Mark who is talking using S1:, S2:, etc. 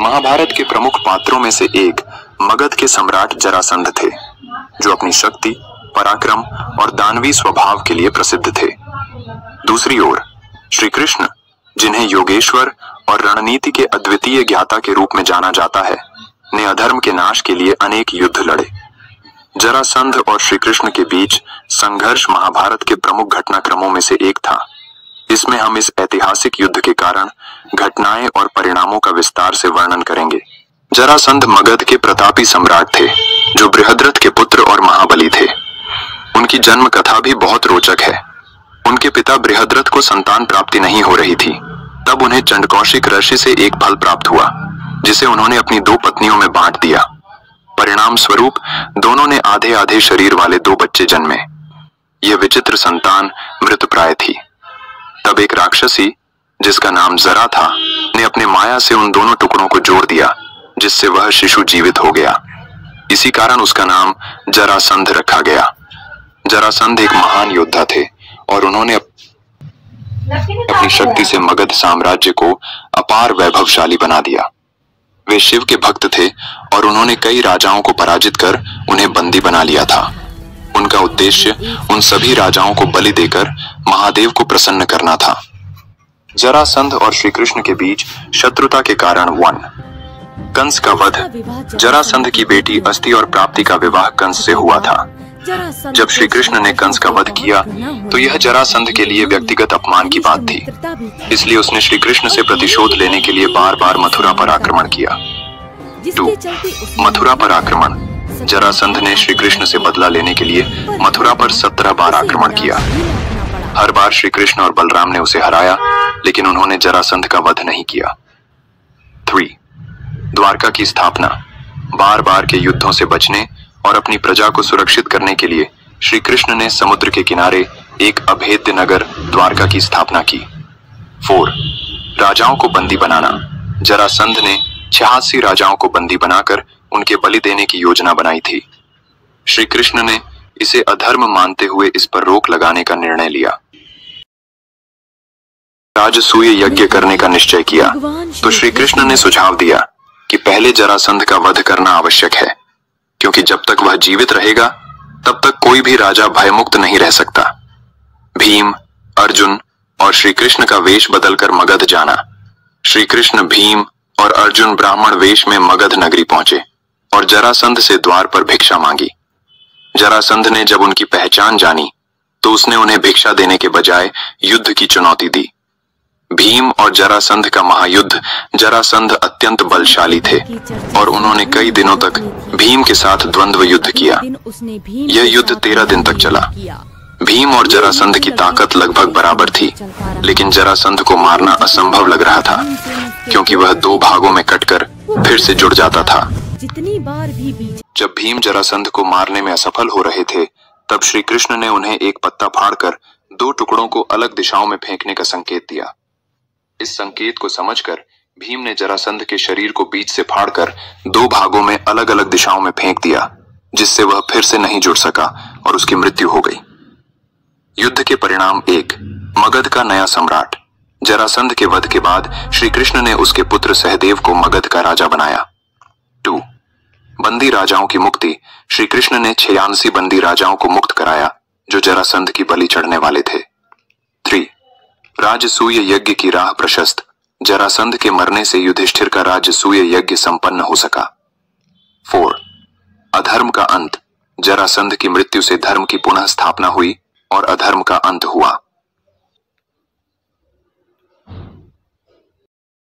S1: महाभारत के प्रमुख पात्रों में से एक मगध के सम्राट जरासंध थे, जो अपनी शक्ति, पराक्रम और दानवी स्वभाव के लिए प्रसिद्ध थे। दूसरी ओर श्री कृष्ण, जिन्हें योगेश्वर और रणनीति के अद्वितीय ज्ञाता के रूप में जाना जाता है, ने अधर्म के नाश के लिए अनेक युद्ध लड़े। जरासंध और श्री कृष्ण के बीच संघर्ष महाभारत के प्रमुख घटनाक्रमों में से एक था। इसमें हम इस ऐतिहासिक युद्ध के कारण, घटनाएं और परिणामों का विस्तार से वर्णन करेंगे। जरासंध मगध के प्रतापी सम्राट थे, जो बृहद्रथ के पुत्र और महाबली थे। उनकी जन्म कथा भी बहुत रोचक है। उनके पिता बृहद्रथ को संतान प्राप्ति नहीं हो रही थी। तब उन्हें चंडकौशिक ऋषि से एक फल प्राप्त हुआ, जिसे उन्होंने अपनी 2 पत्नियों में बांट दिया। परिणाम स्वरूप दोनों ने आधे आधे शरीर वाले 2 बच्चे जन्मे। यह विचित्र संतान मृतप्राय थी। तब एक राक्षसी, जिसका नाम जरा था, ने अपने माया से उन दोनों टुकड़ों को जोड़ दिया, जिससे वह शिशु जीवित हो गया। इसी कारण उसका नाम जरासंध रखा गया। जरासंध एक महान योद्धा थे और उन्होंने अपनी शक्ति से मगध साम्राज्य को अपार वैभवशाली बना दिया। वे शिव के भक्त थे और उन्होंने कई राजाओं को पराजित कर उन्हें बंदी बना लिया था। उनका उद्देश्य उन सभी राजाओं को बलि देकर महादेव को प्रसन्न करना था। जरासंध और श्री कृष्ण के बीच शत्रुता के कारण कंस का वध। जरासंध की बेटी अस्ति और प्राप्ति का विवाह कंस से हुआ था। जब श्री कृष्ण ने कंस का वध किया तो यह जरासंध के लिए व्यक्तिगत अपमान की बात थी। इसलिए उसने श्री कृष्ण से प्रतिशोध लेने के लिए बार बार मथुरा पर आक्रमण किया। 2. मथुरा पर आक्रमण। जरासंध ने श्री कृष्ण से बदला लेने के लिए मथुरा पर 17 बार आक्रमण किया। हर बार श्री कृष्ण और बलराम ने उसे हराया, लेकिन उन्होंने जरासंध का वध नहीं किया। 3. द्वारका की स्थापना। बार बार के युद्धों से बचने और अपनी प्रजा को सुरक्षित करने के लिए श्री कृष्ण ने समुद्र के किनारे एक अभेद्य नगर द्वारका की स्थापना की। 4. राजाओं को बंदी बनाना। जरासंध ने 86 राजाओं को बंदी बनाकर उनके बलि देने की योजना बनाई थी। श्री कृष्ण ने इसे अधर्म मानते हुए इस पर रोक लगाने का निर्णय लिया। राजसूय यज्ञ करने का निश्चय किया तो श्री कृष्ण ने सुझाव दिया कि पहले जरासंध का वध करना आवश्यक है, क्योंकि जब तक वह जीवित रहेगा तब तक कोई भी राजा भयमुक्त नहीं रह सकता। भीम, अर्जुन और श्री कृष्ण का वेश बदलकर मगध जाना। श्री कृष्ण, भीम और अर्जुन ब्राह्मण वेश में मगध नगरी पहुंचे और जरासंध से द्वार पर भिक्षा मांगी। जरासंध ने जब उनकी पहचान जानी तो उसने उन्हें भिक्षा देने के बजाय युद्ध की चुनौती दी। भीम और जरासंध का महायुद्ध। जरासंध अत्यंत बलशाली थे और उन्होंने कई दिनों तक भीम के साथ द्वंद्व युद्ध किया। यह युद्ध 13 दिन तक चला। भीम और जरासंध की ताकत लगभग बराबर थी, लेकिन जरासंध को मारना असंभव लग रहा था, क्योंकि वह 2 भागों में कटकर फिर से जुड़ जाता था। जब भीम जरासंध को मारने में असफल हो रहे थे, तब श्री कृष्ण ने उन्हें एक पत्ता फाड़कर 2 टुकड़ों को अलग दिशाओं में फेंकने का संकेत दिया। इस संकेत को समझकर भीम ने जरासंध के शरीर को बीच से फाड़कर 2 भागों में अलग अलग दिशाओं में फेंक दिया, जिससे वह फिर से नहीं जुड़ सका और उसकी मृत्यु हो गई। युद्ध के परिणाम 1. मगध का नया सम्राट। जरासंध के वध के बाद श्री कृष्ण ने उसके पुत्र सहदेव को मगध का राजा बनाया। 2. बंदी राजाओं की मुक्ति। श्री कृष्ण ने 86 बंदी राजाओं को मुक्त कराया, जो जरासंध की बलि चढ़ने वाले थे। 3. राजसूय यज्ञ की राह प्रशस्त। जरासंध के मरने से युधिष्ठिर का राजसूय यज्ञ संपन्न हो सका। 4. अधर्म का अंत। जरासंध की मृत्यु से धर्म की पुनः स्थापना हुई और अधर्म का अंत हुआ।